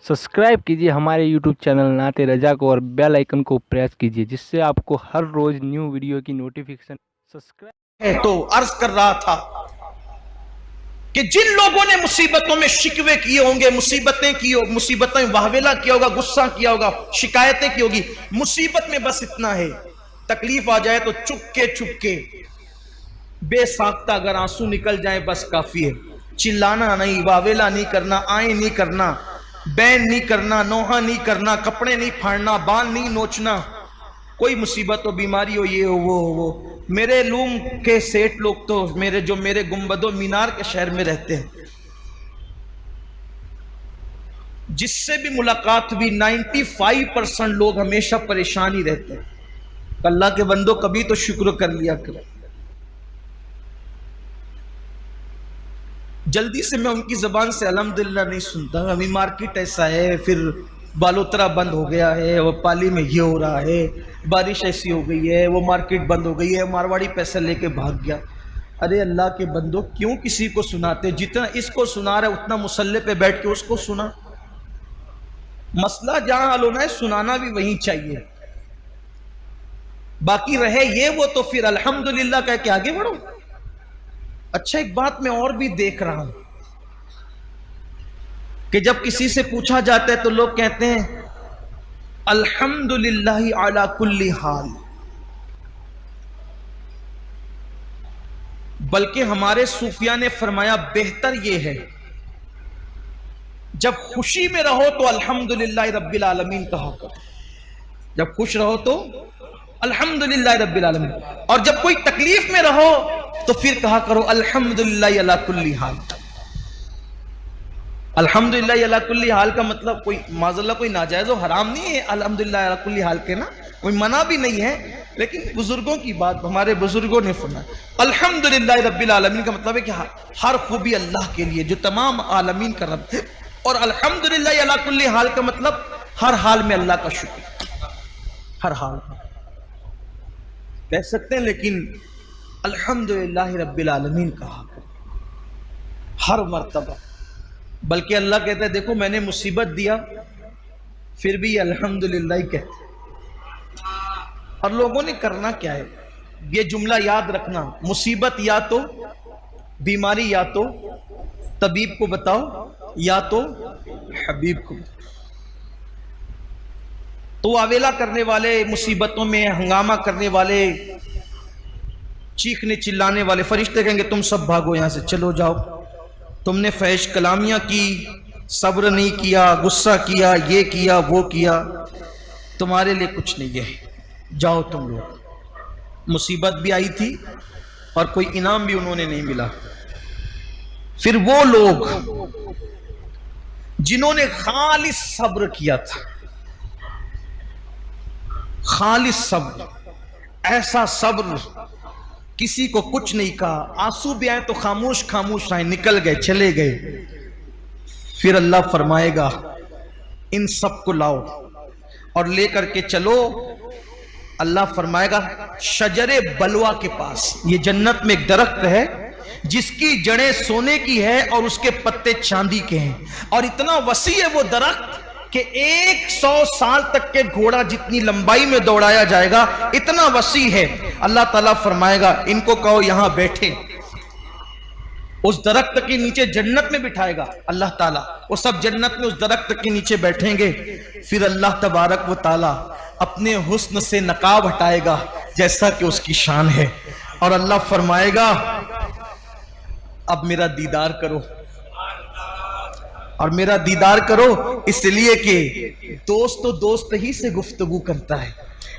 Subscribe कीजिए हमारे YouTube channel नाते रजा को और बेल आइकन को प्रेस कीजिए जिससे आपको हर रोज न्यू वीडियो की नोटिफिकेशन है। तो अर्ज कर रहा था कि जिन लोगों ने मुसीबतों में शिकवे किए होंगे, मुसीबतें की हो, मुसीबतों में वाहवेला किया होगा, गुस्सा किया होगा, शिकायतें की होगी, मुसीबत में बस इतना है, तकलीफ आ जाए तो चुपके चुपके बेसाख्ता अगर आंसू निकल जाए बस काफी है। चिल्लाना नहीं, वावेला नहीं करना, आए नहीं करना, बैन नहीं करना, नोहा नहीं करना, कपड़े नहीं फाड़ना, बाल नहीं नोचना, कोई मुसीबत हो, बीमारी हो, ये हो वो। मेरे लूम के सेठ लोग तो मेरे गुंबदो मीनार के शहर में रहते हैं, जिससे भी मुलाकात हुई 95% लोग हमेशा परेशान ही रहते हैं। अल्लाह के बंदो कभी तो शुक्र कर लिया करो। जल्दी से मैं उनकी जबान से अल्हम्दुलिल्लाह नहीं सुनता। अभी मार्केट ऐसा है, फिर बालोतरा बंद हो गया है, वो पाली में ये हो रहा है, बारिश ऐसी हो गई है, वो मार्केट बंद हो गई है, मारवाड़ी पैसा लेके भाग गया। अरे अल्लाह के बंदो क्यों किसी को सुनाते? जितना इसको सुना रहे उतना मुसल्ले पे बैठ के उसको सुना। मसला जहां हल होना है सुनाना भी वहीं चाहिए, बाकी रहे ये वो तो फिर अल्हम्दुलिल्लाह कह के आगे बढ़ो। अच्छा, एक बात मैं और भी देख रहा हूं कि जब किसी से पूछा जाता है तो लोग कहते हैं अल्हम्दुलिल्लाह अला कुल्ली हाल, बल्कि हमारे सूफिया ने फरमाया बेहतर यह है जब खुशी में रहो तो अल्हम्दुलिल्लाह रब्बिल आलमीन कहा करो, जब खुश रहो तो अल्हम्दुलिल्लाह रब्बिल आलमीन, और जब कोई तकलीफ में रहो तो फिर कहा करो अल्हम्दुलिल्लाह अला कुल्ली हाल। अल्हम्दुलिल्लाह अला कुल्ली हाल का मतलब कोई माज़अल्लाह कोई नाजायज और हराम नहीं है अल्हम्दुलिल्लाह अला कुल्ली हाल के, ना कोई मना भी नहीं है, लेकिन बुजुर्गों की बात, हमारे बुजुर्गों ने फरमाया अल्हम्दुलिल्लाह रब्बिल आलमीन का मतलब है कि हर खूबी अल्लाह के लिए जो तमाम आलमीन का रब है, और अल्हम्दुलिल्लाह अला कुल्ली हाल का मतलब हर हाल में अल्लाह का शुक्र, हर हाल में कह सकते हैं, लेकिन अल्हम्दुलिल्लाह रब्बिल आलमीन कहा हर मर्तबा। बल्कि अल्लाह कहता है देखो मैंने मुसीबत दिया फिर भी अल्हम्दुलिल्लाह ही कहते। और लोगों ने करना क्या है, ये जुमला याद रखना, मुसीबत या तो बीमारी या तो तबीब को बताओ या तो हबीब को। तो आवेला करने वाले, मुसीबतों में हंगामा करने वाले, चीखने चिल्लाने वाले फरिश्ते कहेंगे तुम सब भागो यहां से, चलो जाओ, तुमने फहश कलामियां की, सब्र नहीं किया, गुस्सा किया, ये किया वो किया, तुम्हारे लिए कुछ नहीं है, जाओ तुम लोग। मुसीबत भी आई थी और कोई इनाम भी उन्होंने नहीं मिला। फिर वो लोग जिन्होंने खालिस सब्र किया था, खालिस सब्र, ऐसा सब्र किसी को कुछ नहीं कहा, आंसू भी आए तो खामोश खामोश आए, निकल गए चले गए, फिर अल्लाह फरमाएगा इन सब को लाओ और लेकर के चलो। अल्लाह फरमाएगा शजरे बलवा के पास, ये जन्नत में एक दरख्त है जिसकी जड़ें सोने की है और उसके पत्ते चांदी के हैं, और इतना वसी है वो दरख्त कि 100 साल तक के घोड़ा जितनी लंबाई में दौड़ाया जाएगा, इतना वसी है। अल्लाह ताला फरमाएगा इनको कहो यहां बैठे, उस दरख्त के नीचे जन्नत में बिठाएगा अल्लाह ताला, वो सब जन्नत में उस दरख्त के नीचे बैठेंगे। फिर अल्लाह तबारक व ताला अपने हुस्न से नकाब हटाएगा जैसा कि उसकी शान है, और अल्लाह फरमाएगा अब मेरा दीदार करो, और मेरा दीदार करो इसलिए कि दोस्त तो दोस्त ही से गुफ्तगू करता है,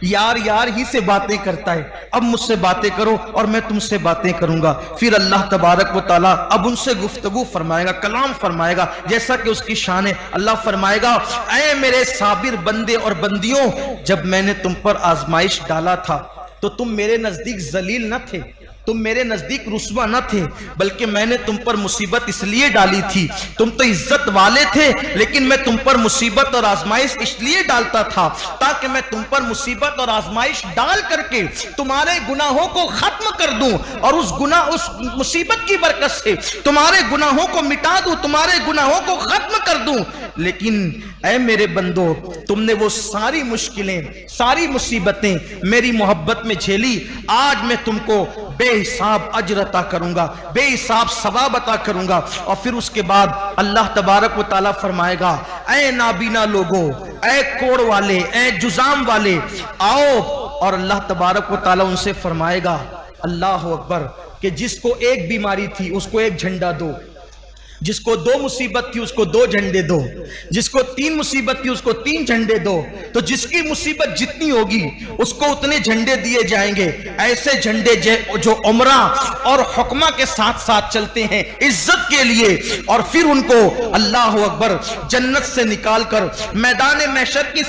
यार यार ही से बातें करता है, अब मुझसे बातें करो और मैं तुमसे बातें करूंगा। फिर अल्लाह तबारक व ताला अब उनसे गुफ्तगू फरमाएगा, कलाम फरमाएगा जैसा कि उसकी शान है। अल्लाह फरमाएगा ऐ मेरे साबिर बंदे और बंदियों, जब मैंने तुम पर आजमाइश डाला था तो तुम मेरे नजदीक जलील न थे, तुम मेरे नजदीक रुस्वा न थे, बल्कि मैंने तुम पर मुसीबत इसलिए डाली थी, तुम तो इज्जत वाले थे, लेकिन मैं तुम पर मुसीबत और आजमाइश इसलिए डालता था ताकि मैं तुम पर मुसीबत और आजमाइश डाल करके तुम्हारे गुनाहों को खत्म कर दूं और उस मुसीबत की बरकत से तुम्हारे गुनाहों को मिटा दूं, तुम्हारे गुनाहों को खत्म कर दूं। लेकिन ऐ मेरे बंदो, तुमने वो सारी मुश्किलें, सारी मुसीबतें मेरी मोहब्बत में झेली। आज मैं तुमको बेहिसाब अजर अता करूंगा, बेहिसाब सवाब अता करूंगा। और फिर उसके बाद अल्लाह तबारक व तआला फरमाएगा, ऐ नाबीना लोगो, ऐ कोड़ वाले, ऐ जुजाम वाले, आओ। और अल्लाह तबारक व तआला उनसे फरमाएगा, अल्लाह अकबर, कि जिसको एक बीमारी थी उसको एक झंडा दो, जिसको 2 मुसीबत थी उसको 2 झंडे दो, जिसको 3 मुसीबत थी उसको 3 झंडे दो। तो जिसकी मुसीबत जितनी होगी उसको उतने झंडे दिए जाएंगे। ऐसे झंडे जो उमरा और हुक्मा के साथ साथ चलते हैं इज्जत के लिए। और फिर उनको अल्लाह अकबर जन्नत से निकालकर मैदान महशर की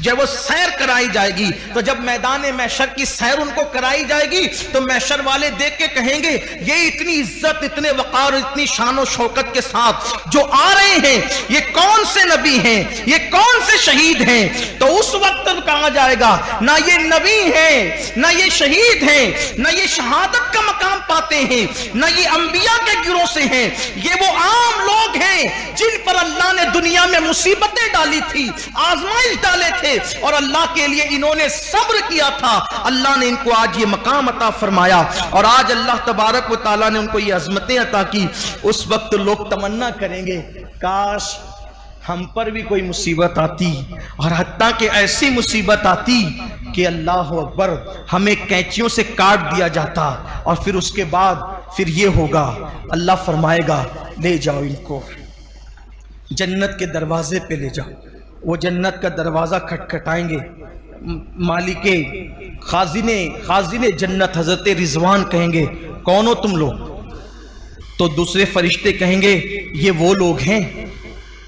जब वो सैर कराई जाएगी, तो जब मैदान महशर की सैर उनको कराई जाएगी तो महशर वाले देख के कहेंगे, ये इतनी इज्जत, इतने वकार, इतनी शान और शौकत के साथ जो आ रहे हैं, ये कौन से नबी हैं, ये कौन से शहीद हैं। तो उस वक्त कहा जाएगा, ना ये नबी हैं, ना ये शहीद हैं, ना ये शहादत का मकाम पाते हैं, ना ये अंबिया के गिरोह से हैं, ये वो आम लोग हैं जिन पर अल्लाह ने दुनिया में मुसीबतें डाली थी, आजमाइश डाले थे, और अल्लाह के लिए इन्होंने सब्र किया था। अल्लाह ने इनको आज ये मकाम अता फरमाया और आज अल्लाह तबारक व तआला ने उनको ये अजमतें अता की। उस वक्त लोग तमन्ना करेंगे, काश हम पर भी कोई मुसीबत आती, और हत्ता कि ऐसी मुसीबत आती कि अल्लाह अकबर हमें कैंचियों से काट दिया जाता। और फिर उसके बाद फिर ये होगा, अल्लाह फरमाएगा, ले जाओ इनको जन्नत के दरवाजे पे ले जाओ। वो जन्नत का दरवाजा खटखटाएंगे, मालिके खाजिने जन्नत हजरत रिजवान कहेंगे, कौन हो तुम लोग? तो दूसरे फरिश्ते कहेंगे, ये वो लोग हैं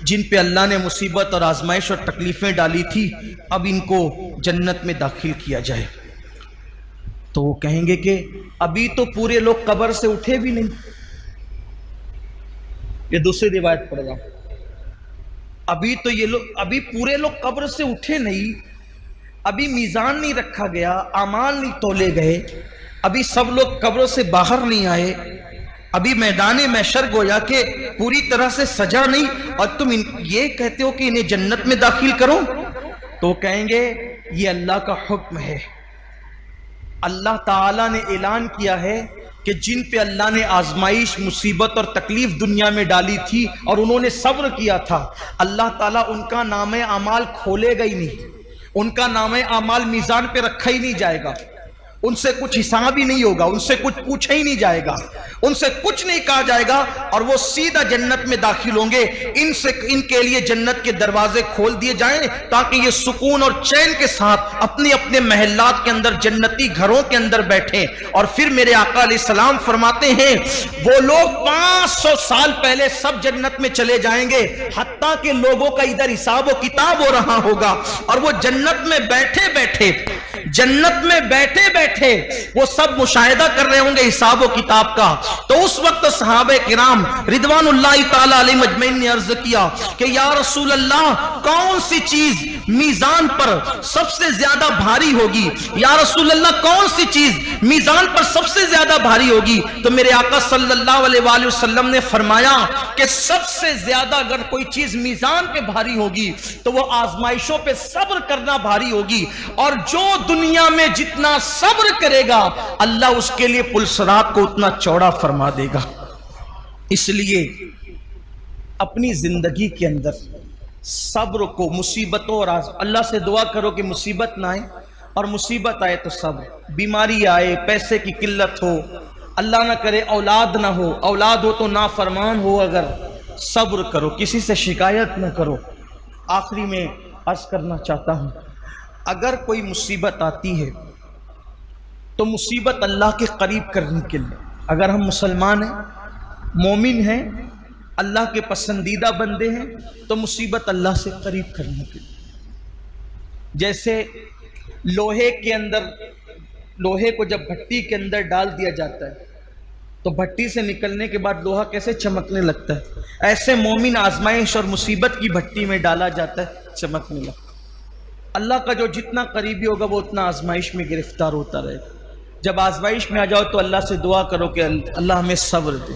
जिन पे अल्लाह ने मुसीबत और आजमाइश और तकलीफें डाली थी, अब इनको जन्नत में दाखिल किया जाए। तो वो कहेंगे कि अभी तो पूरे लोग कब्र से उठे भी नहीं। ये दूसरी रिवायत पढ़ रहा हूं, अभी तो ये लोग, अभी पूरे लोग कब्र से उठे नहीं, अभी मीजान नहीं रखा गया, अमाल नहीं तोले गए, अभी सब लोग कब्रों से बाहर नहीं आए, अभी मैदान महशर गोया के पूरी तरह से सजा नहीं, और तुम ये कहते हो कि इन्हें जन्नत में दाखिल करो। तो कहेंगे, ये अल्लाह का हुक्म है। अल्लाह ताला ने ऐलान किया है कि जिन पे अल्लाह ने आजमाइश, मुसीबत और तकलीफ दुनिया में डाली थी और उन्होंने सब्र किया था, अल्लाह ताला उनका नामे अमाल खोलेगा ही नहीं, उनका नामे अमाल मीजान पे रखा ही नहीं जाएगा, उनसे कुछ हिसाब ही नहीं होगा, उनसे कुछ पूछा ही नहीं जाएगा, उनसे कुछ नहीं कहा जाएगा, और वो सीधा जन्नत में दाखिल होंगे। इनके लिए जन्नत के दरवाजे खोल दिए जाएं ताकि ये सुकून और चैन के साथ अपने अपने महल्लात के अंदर, जन्नती घरों के अंदर बैठें। और फिर मेरे आका अलैहिस्सलाम फरमाते हैं, वो लोग 500 साल पहले सब जन्नत में चले जाएंगे, हत्ता के लोगों का इधर हिसाब व किताब हो रहा होगा, और वो जन्नत में बैठे बैठे वो सब मुशाहिदा कर रहे होंगे हिसाब व किताब का। तो उस वक्त सहाबे किराम रिदवानुल्लाहि ताला अलैहिम अजमईन ने अर्ज किया कि या रसूल अल्लाह, कौन सी चीज मीजान पर सबसे ज्यादा भारी होगी? या रसूल अल्लाह, कौन सी चीज मीजान पर सबसे ज्यादा भारी होगी? तो मेरे आका सल्लल्लाहु अलैहि वसल्लम ने फरमाया कि सबसे ज्यादा अगर कोई चीज मीजान पे भारी होगी तो वो आजमाइशों पे सब्र करना भारी होगी, और जो दुनिया में जितना सब्र करेगा अल्लाह उसके लिए पुलसरात को उतना चौड़ा फरमा देगा। इसलिए अपनी जिंदगी के अंदर सब्र को, मुसीबतों और अल्लाह से दुआ करो कि मुसीबत ना आए, और मुसीबत आए तो सब्र, बीमारी आए, पैसे की किल्लत हो, अल्लाह ना करे औलाद ना हो, औलाद हो तो नाफरमान हो, अगर सब्र करो, किसी से शिकायत ना करो। आखिरी में अर्ज करना चाहता हूं, अगर कोई मुसीबत आती है तो मुसीबत अल्लाह के करीब करने के लिए, अगर हम मुसलमान हैं, मोमिन हैं, अल्लाह के पसंदीदा बंदे हैं, तो मुसीबत अल्लाह से करीब करने के लिए। जैसे लोहे के अंदर लोहे को जब भट्टी के अंदर डाल दिया जाता है तो भट्टी से निकलने के बाद लोहा कैसे चमकने लगता है, ऐसे मोमिन आजमाइश और मुसीबत की भट्टी में डाला जाता है, चमकने लगता है। अल्लाह का जो जितना करीबी होगा वो उतना आजमाइश में गिरफ्तार होता रहेगा। जब आजमाइश में आ जाओ तो अल्लाह से दुआ करो कि अल्लाह हमें सब्र दे।